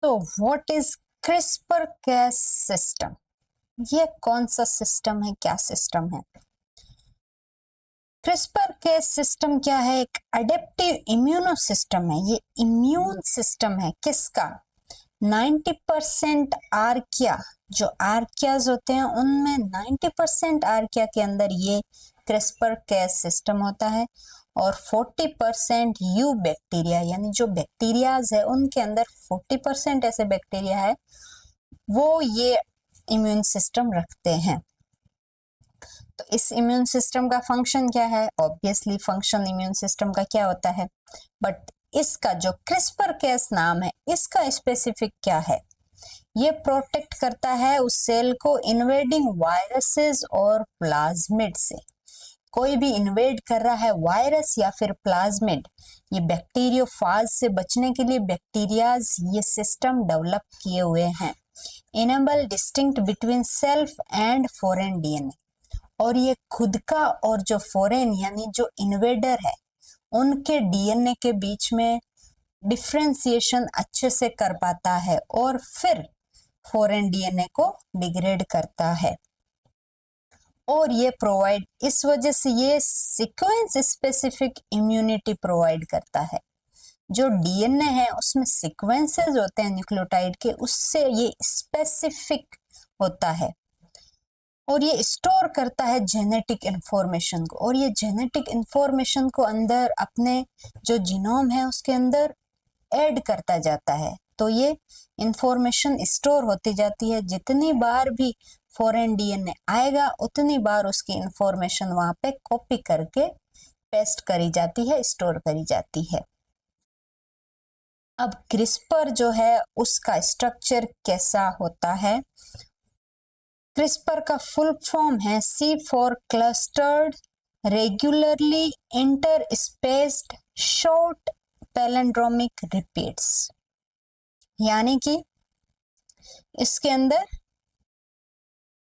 तो what is CRISPR Cas system? ये कौन सा सिस्टम है, क्या सिस्टम है? क्रिस्पर कैस सिस्टम क्या है? एक अडेप्टिव इम्यूनो सिस्टम है। ये इम्यून सिस्टम है किसका? 90% आर्किया, जो आर्कियाज होते हैं उनमें 90% आर्किया के अंदर ये क्रिस्पर कैस सिस्टम होता है और 40% यू बैक्टीरिया, यानी जो बैक्टीरियाज है उनके अंदर 40% ऐसे बैक्टीरिया है वो ये इम्यून सिस्टम रखते हैं। तो इस इम्यून सिस्टम का फंक्शन क्या है? ऑब्वियसली फंक्शन इम्यून सिस्टम का क्या होता है, बट इसका जो क्रिस्पर कैस नाम है इसका स्पेसिफिक क्या है? ये प्रोटेक्ट करता है उस सेल को इन्वेडिंग वायरसेस और प्लाज्मिड से। कोई भी इन्वेड कर रहा है वायरस या फिर प्लाज्मिड, ये बैक्टीरियोफाज से बचने के लिए बैक्टीरियाज ये सिस्टम डेवलप किए हुए हैं। Enable distinct between self and foreign DNA, और ये खुद का और जो फॉरेन यानी जो इन्वेडर है उनके डीएनए के बीच में डिफ्रेंसिएशन अच्छे से कर पाता है और फिर फॉरेन डीएनए को डिग्रेड करता है। और ये प्रोवाइड, इस वजह से ये सीक्वेंस स्पेसिफिक इम्यूनिटी प्रोवाइड करता है। जो डीएनए है उसमें सीक्वेंसेस होते हैं न्यूक्लियोटाइड के, उससे ये स्पेसिफिक होता है और ये स्टोर करता है जेनेटिक इंफॉर्मेशन को, और ये जेनेटिक इंफॉर्मेशन को अंदर अपने जो जीनोम है उसके अंदर ऐड करता जाता है। तो ये इंफॉर्मेशन स्टोर होती जाती है, जितनी बार भी फॉरेन डीएनए आएगा उतनी बार उसकी इंफॉर्मेशन वहां पे कॉपी करके पेस्ट करी जाती है, स्टोर करी जाती है। अब क्रिस्पर जो है उसका स्ट्रक्चर कैसा होता है? क्रिस्पर का फुल फॉर्म है C for clustered regularly interspaced short palindromic repeats, यानी कि इसके अंदर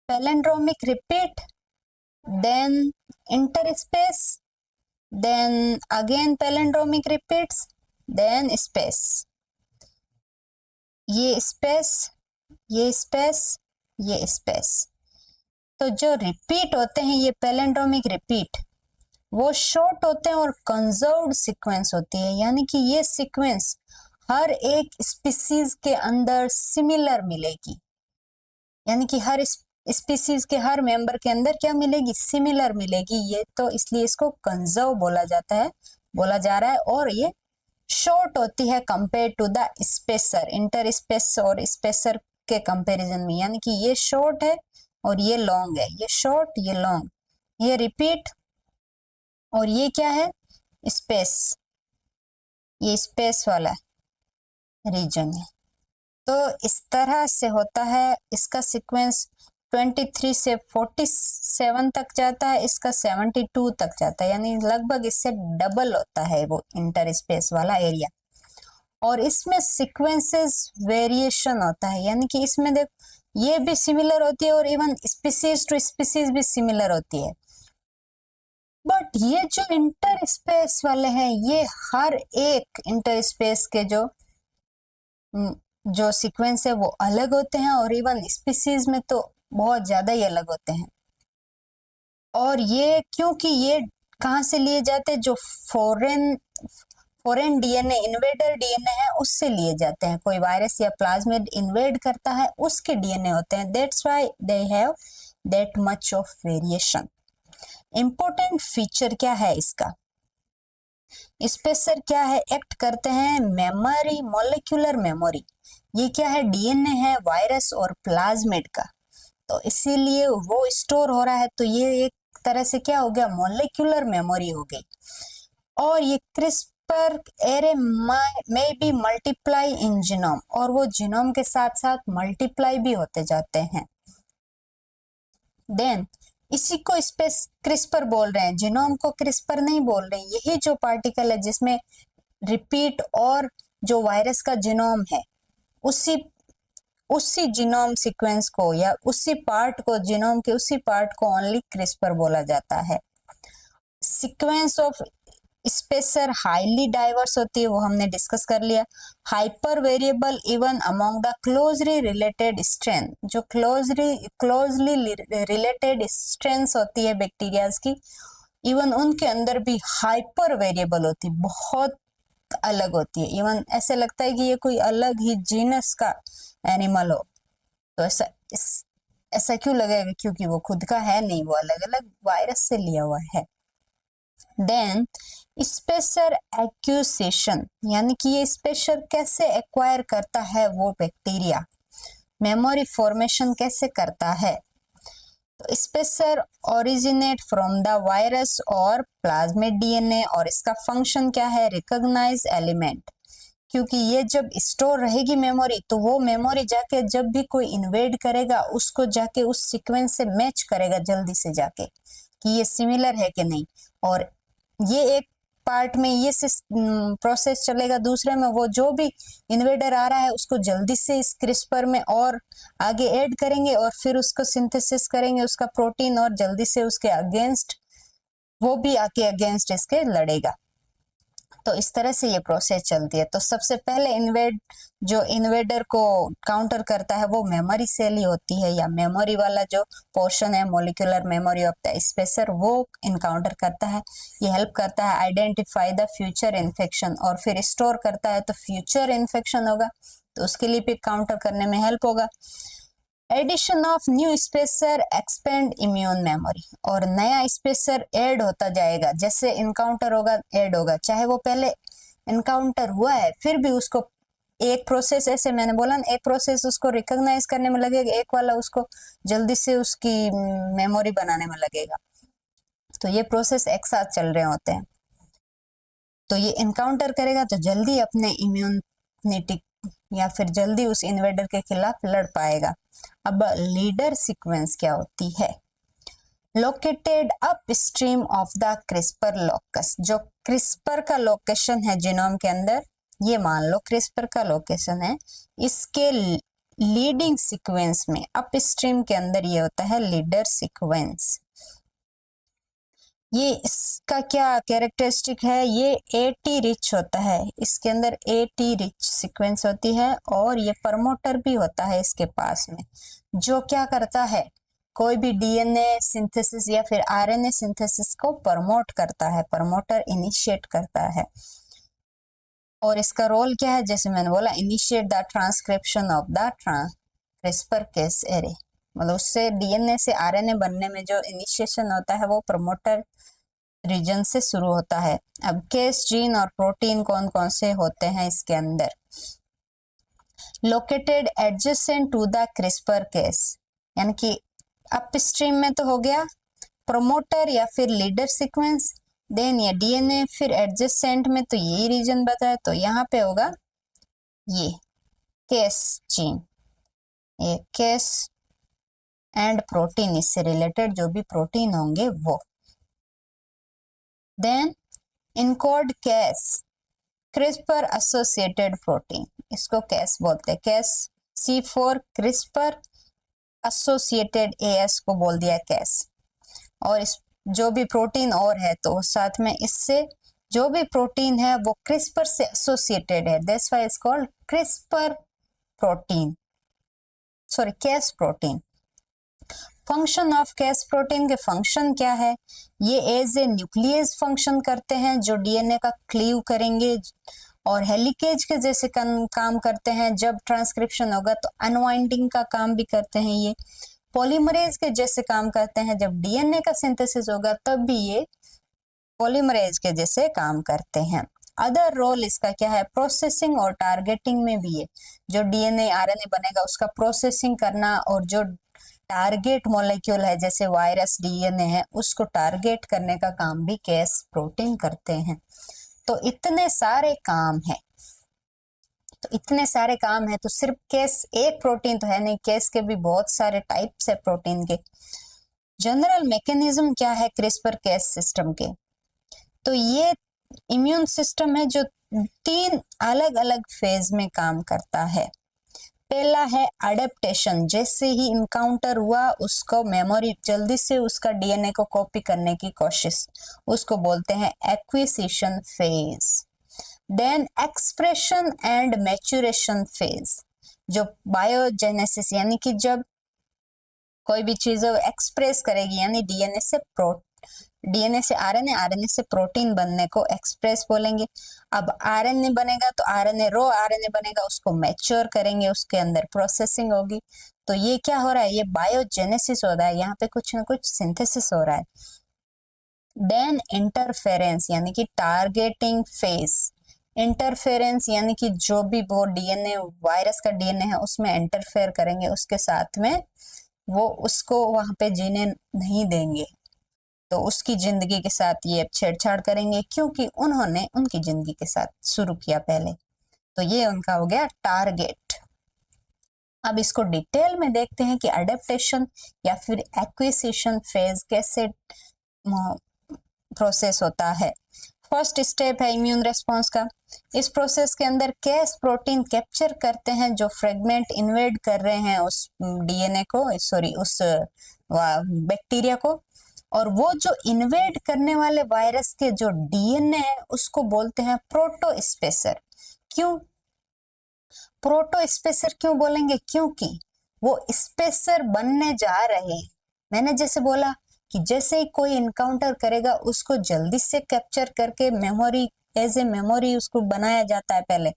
palindromic repeat, then interspace, then again palindromic repeats, then space. ये स्पेस, ये स्पेस, ये स्पेस। तो जो रिपीट होते हैं ये पैलिंड्रोमिक रिपीट, वो शॉर्ट होते हैं और कंजर्व्ड सीक्वेंस होती है, यानी कि ये सीक्वेंस हर एक स्पीसीज के अंदर सिमिलर मिलेगी, यानी कि हर स्पीसीज के हर मेंबर के अंदर क्या मिलेगी? सिमिलर मिलेगी। ये तो इसलिए इसको कंजर्व बोला जाता है, बोला जा रहा है। और ये शॉर्ट होती है compare to the spacer, inter space और स्पेसर के कंपैरिजन में, यानी कि ये शॉर्ट है और ये लॉन्ग है, ये शॉर्ट ये लॉन्ग, ये रिपीट और ये क्या है? स्पेस, ये स्पेस वाला रीजन है। तो इस तरह से होता है। इसका सीक्वेंस 23 से 47 तक जाता है, इसका 72 तक जाता है, यानी लगभग इससे डबल होता है वो इंटर स्पेस वाला एरिया। और इसमें सीक्वेंसेस वेरिएशन होता है, यानी कि इसमें देख ये भी सिमिलर होती है और इवन स्पीसीज टू स्पीसीज भी सिमिलर होती है। बट ये जो इंटर स्पेस वाले हैं ये हर एक इंटर स्पेस के जो सीक्वेंस है वो अलग होते हैं और इवन स्पीसीज में तो बहुत ज्यादा ही अलग होते हैं। और ये क्योंकि ये कहाँ से लिए जाते हैं? जो फॉरेन डीएनए, इन्वेडर डीएनए है उससे लिए जाते हैं। कोई वायरस या प्लाज्मिड इन्वेड करता है उसके डीएनए होते हैं, that's why they have that much of variation. Important feature क्या है इसका? स्पेसर क्या है? एक्ट करते हैं मेमोरी, मॉलिक्यूलर मेमोरी। ये क्या है? डीएनए है वायरस और प्लाज्मिड का, तो इसीलिए वो स्टोर हो रहा है। तो ये एक तरह से क्या हो गया? मॉलिक्यूलर मेमोरी हो गई। और ये क्रिस्पर एरे में भी मल्टीप्लाई इन जीनोम, और वो जीनोम के साथ साथ मल्टीप्लाई भी होते जाते हैं। देन इसी को स्पेस क्रिस्पर बोल रहे हैं, जीनोम को क्रिस्पर नहीं बोल रहे हैं। यही जो पार्टिकल है जिसमें रिपीट और जो वायरस का जीनोम है उसी जीनोम सीक्वेंस को या उसी पार्ट को, जीनोम के उसी पार्ट को ओनली क्रिस्पर बोला जाता है। Sequence of spacer highly diverse होती है, वो हमने डिस्कस कर लिया। Hyper variable even among the closely related strain, जो क्लोजली रिलेटेड स्ट्रेन्स होती है बैक्टीरियाज की, इवन उनके अंदर भी हाइपर वेरिएबल होती है, बहुत अलग होती है। इवन ऐसे लगता है कि ये कोई अलग ही जीनस का एनिमल हो। तो ऐसा क्यों लगेगा? क्योंकि वो खुद का है नहीं, वो अलग अलग वायरस से लिया हुआ है। देन स्पेसर एक्यूसेशन, यानी कि ये स्पेसर कैसे एक्वायर करता है वो बैक्टीरिया, मेमोरी फॉर्मेशन कैसे करता है। तो spacer originate from the virus और प्लाज्मिड डीएनए, और इसका फंक्शन क्या है? रिकॉग्नाइज एलिमेंट, क्योंकि ये जब स्टोर रहेगी मेमोरी, तो वो मेमोरी जाके जब भी कोई इन्वेड करेगा उसको जाके उस सीक्वेंस से मैच करेगा जल्दी से जाके कि ये सिमिलर है कि नहीं। और ये एक पार्ट में ये प्रोसेस चलेगा, दूसरे में वो जो भी इन्वेडर आ रहा है उसको जल्दी से इस क्रिस्पर में और आगे ऐड करेंगे और फिर उसको सिंथेसिस करेंगे उसका प्रोटीन, और जल्दी से उसके अगेंस्ट वो भी आके अगेंस्ट इसके लड़ेगा। तो इस तरह से ये प्रोसेस चलती है। तो सबसे पहले जो इन्वेडर को काउंटर करता है वो मेमोरी सेल ही होती है, या मेमोरी वाला जो पोर्शन है molecular memory of the spacer, वो इनकाउंटर करता है। ये हेल्प करता है आइडेंटिफाई द फ्यूचर इन्फेक्शन, और फिर स्टोर करता है तो फ्यूचर इन्फेक्शन होगा तो उसके लिए भी काउंटर करने में हेल्प होगा। Addition of new spacer expand immune memory, और नया स्पेसर ऐड होता जाएगा जैसे इनकाउंटर होगा ऐड होगा, चाहे वो पहले इनकाउंटर हुआ है फिर भी उसको एक प्रोसेस, ऐसे मैंने बोला ना, एक प्रोसेस उसको रिकॉग्नाइज करने में लगेगा, एक वाला उसको जल्दी से उसकी मेमोरी बनाने में लगेगा। तो ये प्रोसेस एक साथ चल रहे होते हैं। तो ये इनकाउंटर करेगा तो जल्दी अपने इम्यूनिटी या फिर जल्दी उस इन्वेडर के खिलाफ लड़ पाएगा। अब लीडर सीक्वेंस क्या होती है? Located upstream of the CRISPR locus, जो क्रिस्पर का लोकेशन है जीनोम के अंदर, ये मान लो क्रिस्पर का लोकेशन है, इसके लीडिंग सीक्वेंस में अप स्ट्रीम के अंदर ये होता है लीडर सीक्वेंस। ये इसका क्या कैरेक्टरिस्टिक है? ये एटी रिच होता है, इसके अंदर एटी रिच सीक्वेंस होती है, और ये प्रमोटर भी होता है इसके पास में, जो क्या करता है? कोई भी डीएनए सिंथेसिस या फिर आरएनए सिंथेसिस को प्रमोट करता है, प्रमोटर इनिशिएट करता है। और इसका रोल क्या है? जैसे मैंने बोला, initiate the transcription of the CRISPR Cas array, मतलब उससे डीएनए से आरएनए बनने में जो इनिशिएशन होता है वो प्रमोटर रीजन से शुरू होता है। अब केस जीन और प्रोटीन कौन कौन से होते हैं इसके अंदर? Located adjacent to the CRISPR Cas, यानी कि अपस्ट्रीम में तो हो गया प्रोमोटर या फिर लीडर सीक्वेंस, देन ये डीएनए, फिर एडजेसेंट में तो यही रीजन बताया, तो यहाँ पे होगा ये केस जीन, ये केस एंड प्रोटीन, इससे रिलेटेड जो भी प्रोटीन होंगे वो। देन इनकोड कैस क्रिस्पर एसोसिएटेड प्रोटीन, इसको कैस बोलते हैं, कैस C4 क्रिस्पर एसोसिएटेड AS को बोल दिया कैस। और इस जो भी प्रोटीन और है तो साथ में इससे जो भी प्रोटीन है वो क्रिस्पर से एसोसिएटेड है, that's why it's called CRISPR protein, sorry Cas protein. Function of Cas protein के फंक्शन क्या है? ये एज ए न्यूक्लियस फंक्शन करते हैं जो डीएनए का क्लीव करेंगे, और हेलिकेज के जैसे काम करते हैं, जब ट्रांसक्रिप्शन होगा तो अनवाइंडिंग का काम भी करते हैं। ये पॉलीमरेज के जैसे काम करते हैं, जब डीएनए का सिंथेसिस होगा तब भी ये पॉलीमरेज के जैसे काम करते हैं। अदर रोल इसका क्या है? प्रोसेसिंग और टारगेटिंग में भी है, जो डीएनए आरएनए बनेगा उसका प्रोसेसिंग करना, और जो टारगेट मॉलिक्यूल है जैसे वायरस डीएनए है उसको टारगेट करने का काम भी कैस प्रोटीन करते हैं। तो इतने सारे काम है, तो इतने सारे काम है, तो सिर्फ कैस एक प्रोटीन तो है नहीं, कैस के भी बहुत सारे टाइप्स है प्रोटीन के। जनरल मैकेनिज्म क्या है क्रिस्पर कैस सिस्टम के? तो ये इम्यून सिस्टम है जो 3 अलग अलग फेज में काम करता है। पहला है अडेप्टेशन, जैसे ही इनकाउंटर हुआ उसको मेमोरी जल्दी से उसका डीएनए को कॉपी करने की कोशिश, उसको बोलते हैं acquisition phase. Then expression and maturation phase, जो बायोजेनेसिस यानी कि जब कोई भी चीज एक्सप्रेस करेगी, यानी डीएनए से आरएनए, आरएनए से प्रोटीन बनने को एक्सप्रेस बोलेंगे। अब आरएनए बनेगा तो आरएनए रो आरएनए बनेगा, उसको मैच्योर करेंगे, उसके अंदर प्रोसेसिंग होगी। तो ये क्या हो रहा है, ये बायोजेनेसिस हो रहा है, यहाँ पे कुछ ना कुछ सिंथेसिस हो रहा है। देन इंटरफेरेंस यानी कि टारगेटिंग फेज। इंटरफेरेंस यानी कि जो भी वो डीएनए, वायरस का डीएनए है उसमें इंटरफेयर करेंगे, उसके साथ में वो उसको वहां पे जीने नहीं देंगे, तो उसकी जिंदगी के साथ ये छेड़छाड़ करेंगे क्योंकि उन्होंने उनकी जिंदगी के साथ शुरू किया पहले। तो ये उनका हो गया टारगेट। अब इसको डिटेल में देखते हैं कि अडेप्टेशन या फिर एक्विजिशन फेज कैसे प्रोसेस होता है। फर्स्ट स्टेप है इम्यून रेस्पॉन्स का। इस प्रोसेस के अंदर कैस प्रोटीन कैप्चर करते हैं जो फ्रेगमेंट इन्वेड कर रहे हैं उस डीएनए को, सॉरी उस बैक्टीरिया को, और वो जो इन्वेड करने वाले वायरस के जो डीएनए है उसको बोलते हैं प्रोटोस्पेसर। क्यों प्रोटोस्पेसर क्यों बोलेंगे, क्योंकि वो स्पेसर बनने जा रहे हैं। मैंने जैसे बोला कि जैसे ही कोई इनकाउंटर करेगा उसको जल्दी से कैप्चर करके मेमोरी, एज ए मेमोरी उसको बनाया जाता है पहले,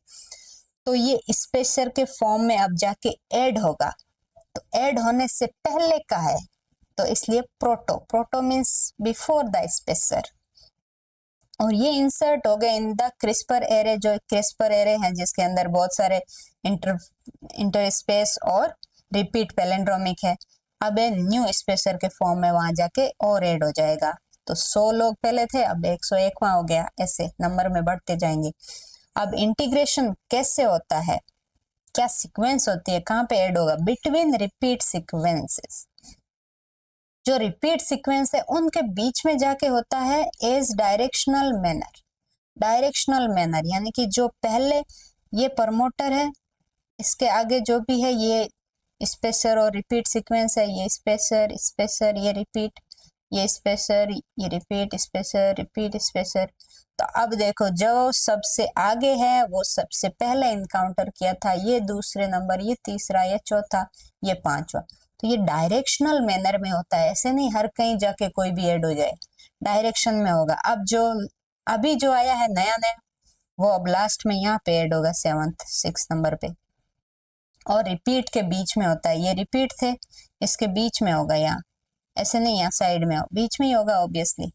तो ये स्पेसर के फॉर्म में अब जाके ऐड होगा। तो ऐड होने से पहले का है, तो इसलिए proto means before the spacer. और ये इंसर्ट हो गए इन द क्रिस्पर एरे, जो क्रिस्पर एरे है जिसके अंदर बहुत सारे इंटरस्पेस और रिपीट पैलिंड्रोमिक है। अब न्यू स्पेसर के फॉर्म में वहां जाके और ऐड हो जाएगा। तो 100 लोग पहले थे, अब 101वां हो गया, ऐसे नंबर में बढ़ते जाएंगे। अब इंटीग्रेशन कैसे होता है, क्या सीक्वेंस होती है, कहाँ पे ऐड होगा, बिटवीन रिपीट सीक्वेंसेस। जो रिपीट सीक्वेंस है उनके बीच में जाके होता है as directional manner. Directional manner यानी कि जो पहले ये प्रमोटर है, इसके आगे जो भी है ये स्पेसर और रिपीट सीक्वेंस है, ये स्पेसर स्पेसर ये रिपीट, ये स्पेसर ये रिपीट, स्पेसर रिपीट स्पेसर। तो अब देखो जो सबसे आगे है वो सबसे पहले इनकाउंटर किया था, ये दूसरे नंबर, ये तीसरा, ये चौथा, ये पांचवा। तो ये डायरेक्शनल मैनर में होता है, ऐसे नहीं हर कहीं जाके कोई भी ऐड हो जाए, डायरेक्शन में होगा। अब जो अभी जो आया है नया नया, वो अब लास्ट में यहाँ पे ऐड होगा 7th 6 नंबर पे, और रिपीट के बीच में होता है। ये रिपीट थे, इसके बीच में होगा यहाँ, ऐसे नहीं यहाँ साइड में हो, बीच में ही होगा ऑब्वियसली।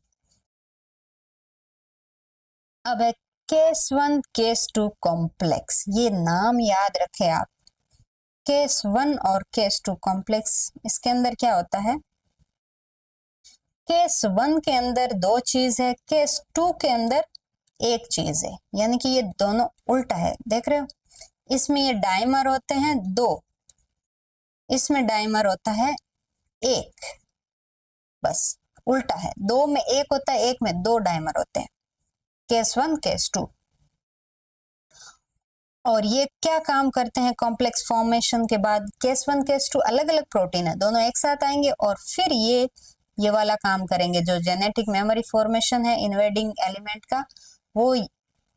अब है केस 1 केस 2 कॉम्प्लेक्स, ये नाम याद रखे आप, केस 1 और केस 2 कॉम्प्लेक्स। इसके अंदर क्या होता है, केस 1 के अंदर 2 चीज है, केस 2 के अंदर 1 चीज है, यानी कि ये दोनों उल्टा है, देख रहे हो। इसमें ये डाइमर होते हैं 2, इसमें डाइमर होता है 1, बस उल्टा है, 2 में 1 होता है, 1 में 2 डाइमर होते हैं, केस 1 केस 2। और ये क्या काम करते हैं कॉम्प्लेक्स फॉर्मेशन के बाद, केस 1 केस 2 अलग अलग प्रोटीन है, दोनों एक साथ आएंगे और फिर ये वाला काम करेंगे, जो जेनेटिक मेमोरी फॉर्मेशन है इन्वेडिंग एलिमेंट का, वो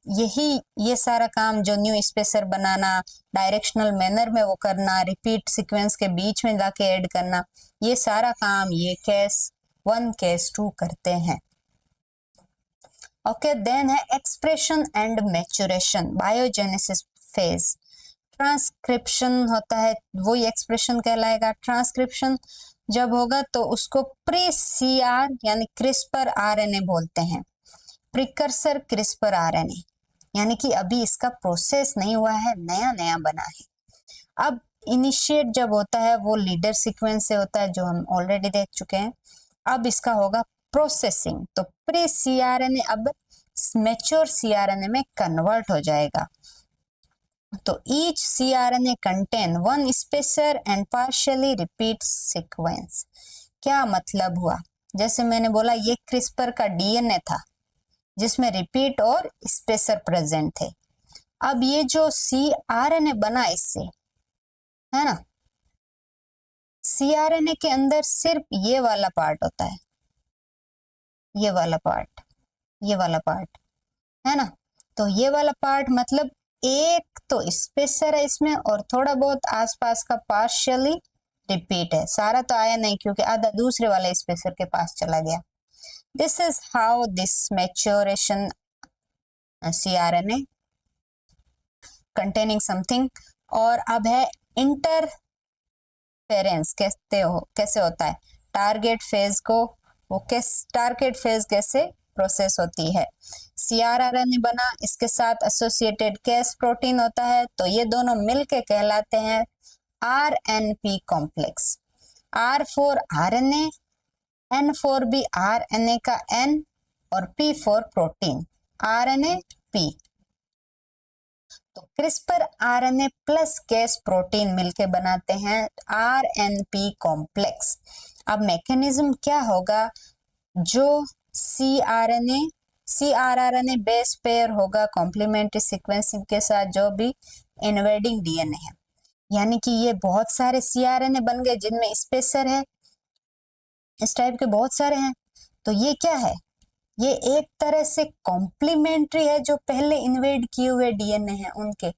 ये सारा काम जो न्यू स्पेसर बनाना, डायरेक्शनल मैनर में वो करना, रिपीट सीक्वेंस के बीच में जाके ऐड करना, ये सारा काम ये केस 1 केस 2 करते हैं। ओके, देन है expression and maturation, biogenesis phase. Transcription होता है, वही एक्सप्रेशन कहलाएगा। ट्रांसक्रिप्शन जब होगा तो उसको प्री सीआर यानी क्रिस्पर आरएनए बोलते हैं, प्रिकर्सर क्रिस्पर आरएनए, यानी कि अभी इसका प्रोसेस नहीं हुआ है, नया नया बना है। अब इनिशिएट जब होता है वो लीडर सीक्वेंस से होता है, जो हम ऑलरेडी देख चुके हैं। अब इसका होगा प्रोसेसिंग, तो प्री सीआरएनए अब मैच्योर सीआरएनए में कन्वर्ट हो जाएगा। तो each crRNA contain 1 spacer and partially repeat sequence. क्या मतलब हुआ, जैसे मैंने बोला ये क्रिस्पर का डीएनए था जिसमें रिपीट और स्पेसर प्रेजेंट थे। अब ये जो सीआरएनए बना इससे, है ना। सीआरएनए के अंदर सिर्फ ये वाला पार्ट होता है, ये वाला पार्ट, ये वाला पार्ट, है ना। तो ये वाला पार्ट मतलब एक तो स्पेसर है इसमें और थोड़ा बहुत आसपास का पार्शियली रिपीट है, सारा तो आया नहीं क्योंकि आधा दूसरे वाले स्पेसर के पास चला गया। This is how this maturation crRNA containing something. और अब है इंटरफेरेंस, कैसे होता है टारगेट फेज को, टारगेट फेज कैसे प्रोसेस होती है। सीआरआरएनए बना, इसके साथ एसोसिएटेड केस प्रोटीन होता है, तो ये दोनों मिलके कहलाते हैं RNP complex. R for RNA, N for भी आरएनए का एन और P for protein, RNA P. तो CRISPR RNA plus Cas protein मिलके बनाते हैं आरएनपी कॉम्प्लेक्स। अब मैकेनिज्म क्या होगा, जो सीआरआरएनए बेस पेयर होगा कॉम्प्लीमेंट्री सीक्वेंसिंग के साथ जो भी इन्वेडिंग डीएनए है, यानी कि ये बहुत सारे सीआरएनए बन गए जिनमें स्पेसर है, इस टाइप के बहुत सारे हैं। तो ये क्या है, ये एक तरह से कॉम्प्लीमेंट्री है, जो पहले इन्वेड किए हुए डीएनए हैं उनके,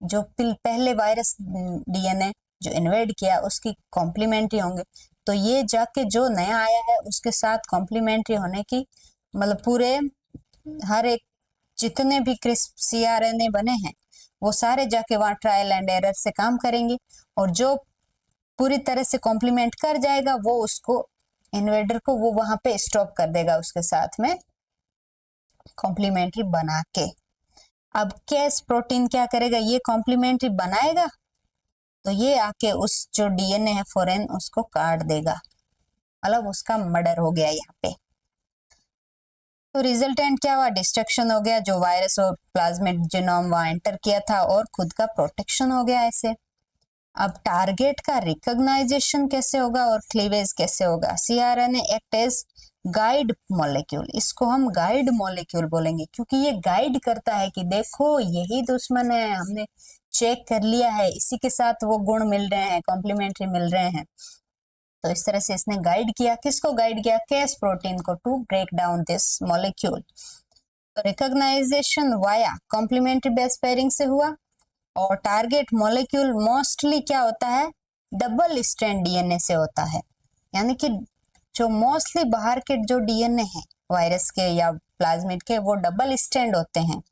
जो पहले वायरस डीएनए जो इन्वेड किया उसकी कॉम्प्लीमेंट्री होंगे। तो ये जाके जो नया आया है उसके साथ कॉम्प्लीमेंट्री होने की मतलब पूरे हर एक जितने भी क्रिस्प सीआरएनए बने हैं वो सारे जाके वहां ट्रायल एंड एरर से काम करेंगे, और जो पूरी तरह से कॉम्प्लीमेंट कर जाएगा वो उसको इन्वेडर को वो वहां पे स्टॉप कर देगा उसके साथ में कॉम्प्लीमेंट्री बना के। अब केस प्रोटीन क्या करेगा, ये कॉम्प्लीमेंट्री बनाएगा तो ये आके उस जो डीएनए है फॉरेन उसको काट देगा, मतलब उसका मर्डर हो गया यहाँ पे। तो रिजल्टेंट क्या हुआ, डिस्ट्रक्शन हो गया, जो वायरस और प्लाज्मिड जीनोम वहां एंटर किया था और खुद का प्रोटेक्शन हो गया ऐसे। अब टारगेट का रिकॉग्नाइजेशन कैसे होगा और क्लीवेज कैसे होगा। सीआरएनए एक्ट एज गाइड मॉलिक्यूल, इसको हम गाइड मॉलिक्यूल बोलेंगे क्योंकि ये गाइड करता है कि देखो यही दुश्मन है, हमने चेक कर लिया है, इसी के साथ वो गुण मिल रहे हैं, कॉम्प्लीमेंट्री मिल रहे हैं। तो इस तरह से इसने गाइड किया, किसको गाइड किया, केस प्रोटीन को, to break down this molecule. तो recognition via complementary base pairing से हुआ, और टारगेट मॉलिक्यूल मोस्टली क्या होता है, डबल स्ट्रैंड डीएनए से होता है, यानी कि जो मोस्टली बाहर के जो डीएनए है वायरस के या प्लाज्मिड के वो डबल स्ट्रैंड होते हैं।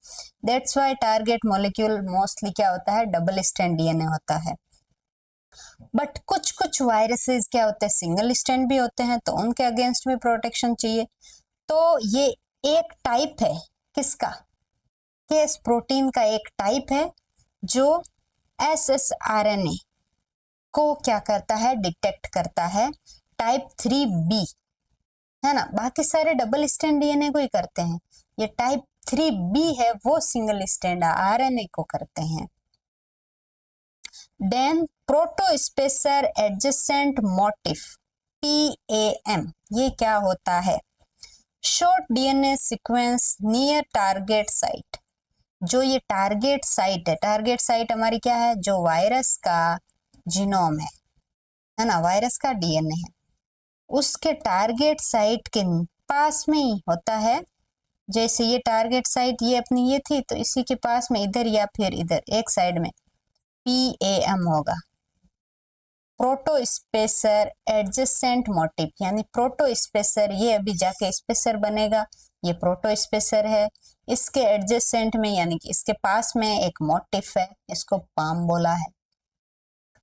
That's why target molecule mostly क्या होता है, डबल स्ट्रैंड डीएनए होता है। बट कुछ कुछ वायरसेस क्या होते हैं, सिंगल स्ट्रैंड भी होते हैं, तो उनके अगेंस्ट में प्रोटेक्शन चाहिए। तो ये एक टाइप है किसका, केस प्रोटीन का एक टाइप है जो एसएसआरएनए को क्या करता है, डिटेक्ट करता है, टाइप 3B, है ना। बाकी सारे डबल स्ट्रैंड डीएनए को ही करते हैं, ये टाइप 3B है वो सिंगल स्ट्रैंड आरएनए को करते हैं। देन प्रोटोस्पेसर एडजेसेंट मोटिफ PAM, ये क्या होता है, short DNA sequence near target site. जो ये टारगेट साइट है, टारगेट साइट हमारी क्या है, जो वायरस का जीनोम है ना, वायरस का डीएनए है, उसके टारगेट साइट के पास में ही होता है। जैसे ये टारगेट साइट ये अपनी ये थी, तो इसी के पास में इधर या फिर इधर एक साइड में PAM होगा, प्रोटोस्पेसर एडजेसेंट मोटिफ, यानी प्रोटोस्पेसर ये अभी जाके स्पेसर बनेगा, ये प्रोटोस्पेसर है, इसके एडजेसेंट में यानी कि इसके पास में एक मोटिफ है, इसको पाम बोला है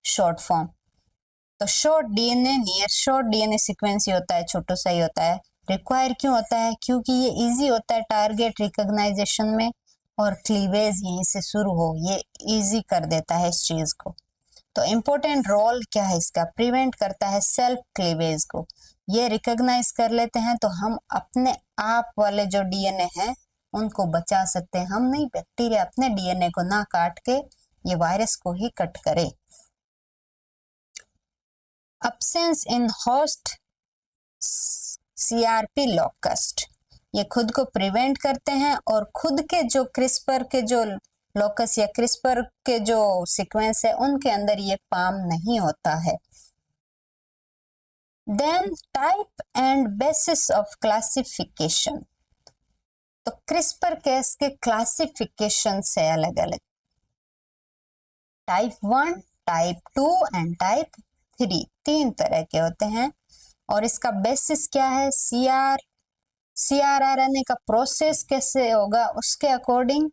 शॉर्ट फॉर्म। तो short DNA near short DNA sequence ही होता है, छोटा सा ही होता है। रिक्वायर क्यों होता है, क्योंकि ये इजी होता है टारगेट रिकॉग्नाइजेशन में, और क्लीवेज यहीं से शुरू हो, ये इजी कर देता है इस चीज को। तो इम्पोर्टेंट रोल क्या है इसका, प्रिवेंट करता है सेल्फ क्लीवेज को, ये रिकॉग्नाइज कर लेते हैं तो हम अपने आप वाले जो डीएनए हैं उनको बचा सकते हैं, हम नहीं बैक्टीरिया अपने डीएनए को ना काट के ये वायरस को ही कट करे। Absence in host CRP locust, ये खुद को प्रिवेंट करते हैं और खुद के जो क्रिस्पर के जो लोकस या क्रिस्पर के जो सीक्वेंस है उनके अंदर ये पाम नहीं होता है। Then type and basis of classification. तो क्रिस्पर केस के क्लासिफिकेशन है अलग अलग, टाइप 1, टाइप 2 एंड टाइप 3, 3 तरह के होते हैं। और इसका बेसिस क्या है? CRRNA का प्रोसेस कैसे होगा उसके अकॉर्डिंग,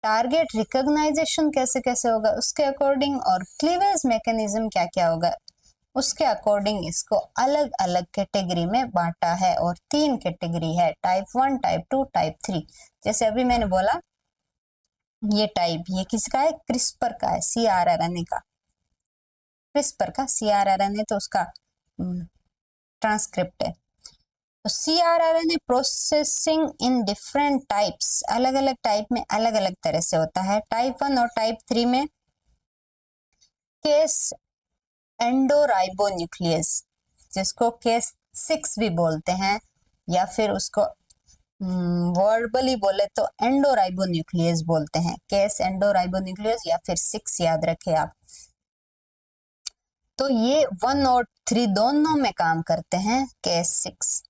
टारगेट रिकॉग्नाइजेशन कैसे कैसे होगा उसके अकॉर्डिंग, और क्लीवेज मैकेनिज्म क्या क्या होगा उसके अकॉर्डिंग इसको अलग अलग कैटेगरी में बांटा है। और 3 कैटेगरी है, टाइप 1, टाइप 2, टाइप 3। जैसे अभी मैंने बोला ये टाइप, ये किसका है? क्रिस्पर का है, CRRNA का, क्रिस्पर का। CRRNA तो उसका ट्रांसक्रिप्ट है। तो CRRNA processing in different types, अलग अलग टाइप में अलग अलग तरह से होता है। टाइप 1 और टाइप 3 में केस एंडोराइबोन्यूक्लियस, जिसको केस 6 भी बोलते हैं, या फिर उसको वर्बली बोले तो एंडोराइबोन्यूक्लियस बोलते हैं, केस एंडोराइबोन्यूक्लियस या फिर 6 याद रखे आप। तो ये 1 और 3 दोनों में काम करते हैं केस 6।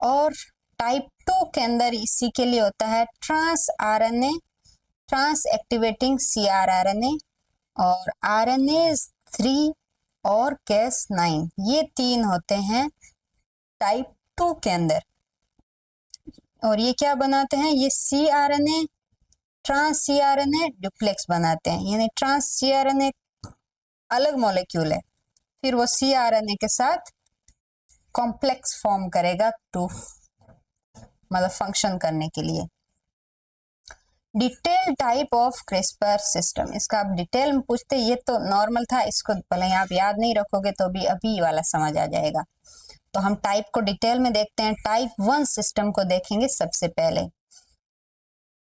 और टाइप 2 के अंदर इसी के लिए होता है trans RNA, trans activating CRRNA और RNase 3 और केस 9, ये 3 होते हैं टाइप 2 के अंदर। और ये क्या बनाते हैं? ये CRNA, ट्रांस CRNA डुप्लेक्स बनाते हैं, यानी ट्रांस CRNA अलग मॉलिक्यूल है, फिर वो CRNA के साथ कॉम्प्लेक्स फॉर्म करेगा टू मतलब फंक्शन करने के लिए। Detail type of CRISPR system, इसका आप डिटेल में पूछते, ये तो नॉर्मल था, इसको भले आप याद नहीं रखोगे तो भी अभी वाला समझ आ जाएगा। तो हम टाइप को डिटेल में देखते हैं। टाइप 1 सिस्टम को देखेंगे सबसे पहले।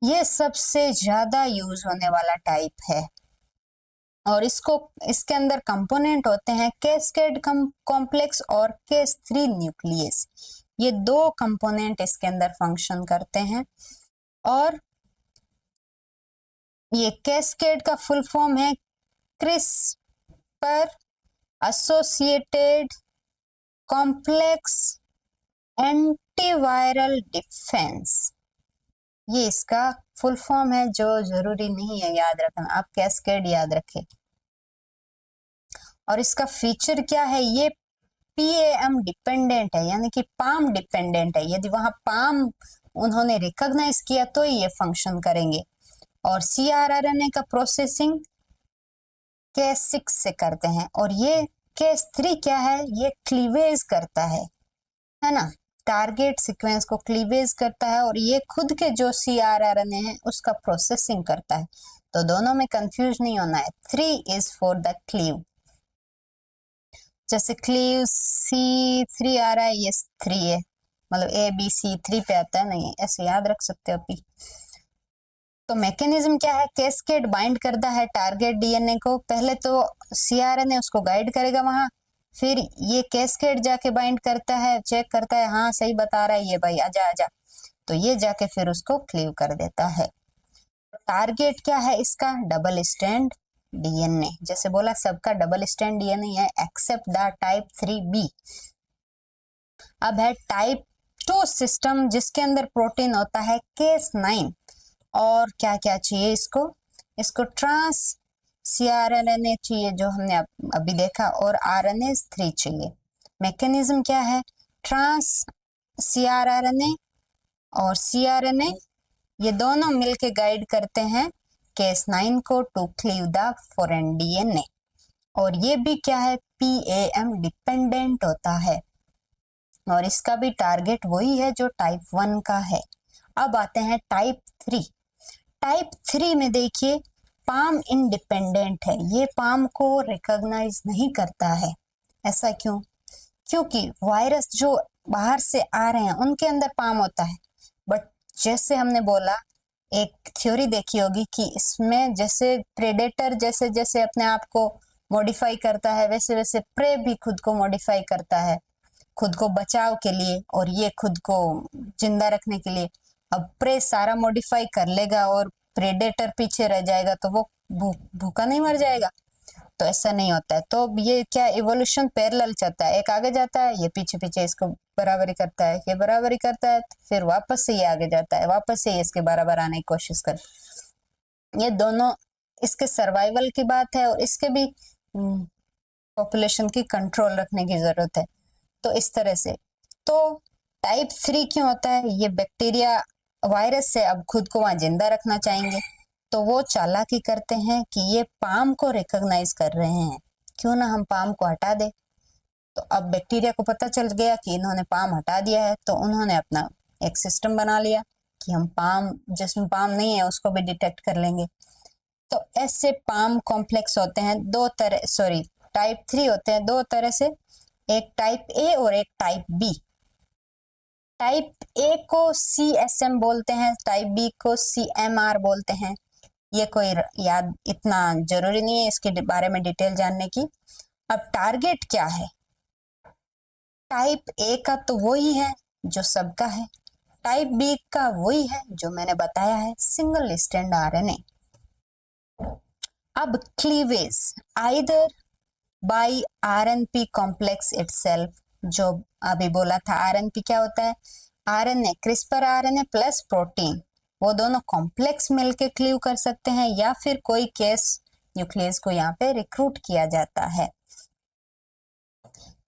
ये सबसे ज्यादा यूज होने वाला टाइप है और इसके अंदर कंपोनेंट होते हैं कैस्केड कॉम्प्लेक्स और केस 3 न्यूक्लियस। ये 2 कंपोनेंट इसके अंदर फंक्शन करते हैं। और ये कैस्केड का फुल फॉर्म है CRISPR associated complex antiviral defence, ये इसका फुल फॉर्म है, जो जरूरी नहीं है याद रखना, आप कैस्केड याद रखें। और इसका फीचर क्या है? ये PAM डिपेंडेंट है, यानी कि पाम डिपेंडेंट है। यदि वहां पाम उन्होंने रिकॉग्नाइज किया तो ये फंक्शन करेंगे। और CRRNA का प्रोसेसिंग केस 6 से करते हैं। और ये केस 3 क्या है? ये क्लीवेज करता है ना, टारगेट सीक्वेंस को क्लीवेज करता है और ये खुद के जो CRRNA है उसका प्रोसेसिंग करता है। तो दोनों में कंफ्यूज नहीं होना है। 3 इज फॉर द क्लीव, जैसे क्लीव C3 आ रहा है, ये 3 है, मतलब ABC 3 पे आता है, नहीं ऐसे याद रख सकते हो अभी। तो मैकेनिज्म क्या है? कैस्केड बाइंड करता है टारगेट DNA को, पहले तो CRNA उसको गाइड करेगा वहां, फिर ये कैस्केड जाके बाइंड करता है, चेक करता है हाँ सही बता रहा है ये भाई, आजा आजा, तो ये जाके फिर उसको क्लीव कर देता है। टारगेट क्या है इसका? डबल स्ट्रैंड DNA, जैसे बोला सबका डबल स्ट्रैंड DNA है एक्सेप्ट द टाइप 3B। अब है टाइप 2 सिस्टम, जिसके अंदर प्रोटीन होता है केस 9 और क्या क्या चाहिए इसको ट्रांस CRNA चाहिए जो हमने अभी देखा, और RNase 3 चाहिए। मैकेनिज्म क्या है? ट्रांस CRRNA और CRNA ये दोनों मिलके गाइड करते हैं केस 9 को to cleave the foreign DNA। और ये भी क्या है? PAM डिपेंडेंट होता है और इसका भी टारगेट वही है जो टाइप 1 का है। अब आते हैं टाइप 3। टाइप 3 में देखिए पाम इंडिपेंडेंट है, ये पाम को रिकॉग्नाइज नहीं करता है। ऐसा क्यों? क्योंकि वायरस जो बाहर से आ रहे हैं उनके अंदर पाम होता है, बट जैसे हमने बोला एक थ्योरी देखी होगी कि इसमें जैसे प्रेडेटर जैसे जैसे अपने आप को मॉडिफाई करता है वैसे वैसे प्रे भी खुद को मॉडिफाई करता है, खुद को बचाव के लिए और ये खुद को जिंदा रखने के लिए। अब प्रे सारा मॉडिफाई कर लेगा और प्रेडेटर पीछे रह जाएगा तो वो भूखा नहीं मर जाएगा? तो ऐसा नहीं होता है। तो ये क्या, इवोल्यूशन पैरेलल चलता है, एक आगे जाता है, ये पीछे पीछे इसको बराबरी करता है, ये बराबरी करता है, फिर वापस से ये आगे जाता है, वापस से ये इसके बराबर आने की कोशिश करता है। ये दोनों इसके सर्वाइवल की बात है और इसके भी पॉपुलेशन की कंट्रोल रखने की जरूरत है। तो इस तरह से तो टाइप 3 क्यों होता है? ये बैक्टीरिया वायरस से अब खुद को वहां जिंदा रखना चाहेंगे, तो वो चालाकी करते हैं कि ये पाम को रिकॉग्नाइज कर रहे हैं, क्यों ना हम पाम को हटा दे। तो अब बैक्टीरिया को पता चल गया कि इन्होंने पाम हटा दिया है, तो उन्होंने अपना एक सिस्टम बना लिया कि हम पाम, जिसमें पाम नहीं है उसको भी डिटेक्ट कर लेंगे। तो ऐसे पाम कॉम्प्लेक्स होते हैं दो तरह, सॉरी टाइप 3 होते हैं दो तरह से, एक टाइप ए और एक टाइप बी। टाइप ए को CSM बोलते हैं, टाइप बी को CMR बोलते हैं। ये कोई याद इतना जरूरी नहीं है इसके बारे में डिटेल जानने की। अब टारगेट क्या है? टाइप ए का तो वही है जो सबका है, टाइप बी का वही है जो मैंने बताया है, सिंगल स्ट्रैंड RNA। अब cleavage either by RNP complex itself, जो अभी बोला था RNP क्या होता है, RNA CRISPR RNA plus protein, वो दोनों कॉम्प्लेक्स मिलके क्लीव कर सकते हैं, या फिर कोई केस न्यूक्लियस को यहाँ पे रिक्रूट किया जाता है।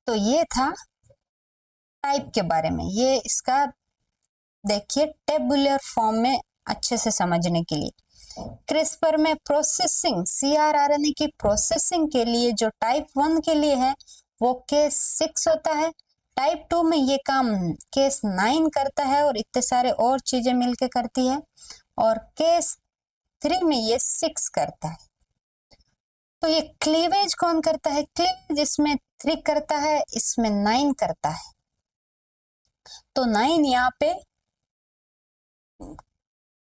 तो ये था टाइप के बारे में। ये इसका देखिए टेबुलर फॉर्म में अच्छे से समझने के लिए, क्रिस्पर में प्रोसेसिंग, cRNA की प्रोसेसिंग के लिए जो टाइप 1 के लिए है वो केस 6 होता है, टाइप 2 में ये काम केस 9 करता है और इतने सारे और चीजें मिलके करती है, और केस 3 में ये 6 करता है। तो ये क्लीवेज कौन करता है? क्लीवेज इसमें 3 करता है, इसमें 9 करता है। तो 9 यहाँ पे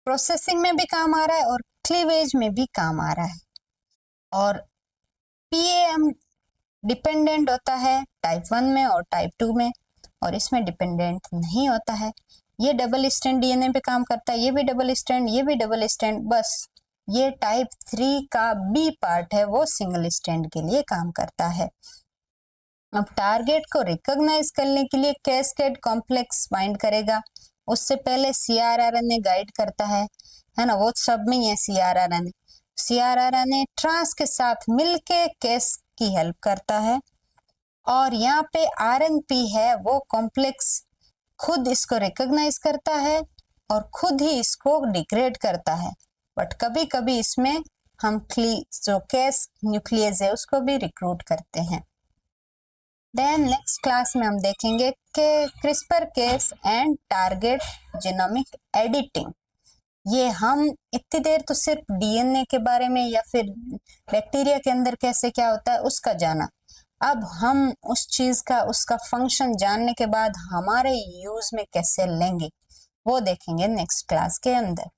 प्रोसेसिंग में भी काम आ रहा है और क्लीवेज में भी काम आ रहा है। और PAM डिपेंडेंट होता है टाइप 1 में और टाइप 2 में, और इसमें डिपेंडेंट नहीं होता है। ये डबल स्ट्रैंड DNA पे काम करता है, ये भी डबल स्ट्रैंड, ये भी डबल स्ट्रैंड, बस ये टाइप 3 का B पार्ट है वो सिंगल स्ट्रैंड के लिए काम करता है। अब टारगेट को रिकॉग्नाइज करने के लिए कैस्केड कॉम्प्लेक्स बाइंड करेगा, उससे पहले cRNA गाइड करता है ना, वो सब में है cRNA। cRNA ट्रांस के साथ मिलके केस की हेल्प करता है, और यहाँ पे RNP है वो कॉम्प्लेक्स खुद इसको रिकॉग्नाइज करता है और खुद ही इसको डिग्रेड करता है, बट कभी कभी इसमें हम जो केस न्यूक्लियस है उसको भी रिक्रूट करते हैं। देन नेक्स्ट क्लास में हम देखेंगे कि CRISPR Cas and target genomic editing. ये हम इतनी देर तो सिर्फ DNA के बारे में या फिर बैक्टीरिया के अंदर कैसे क्या होता है उसका जाना, अब हम उस चीज का, उसका फंक्शन जानने के बाद हमारे यूज में कैसे लेंगे वो देखेंगे नेक्स्ट क्लास के अंदर।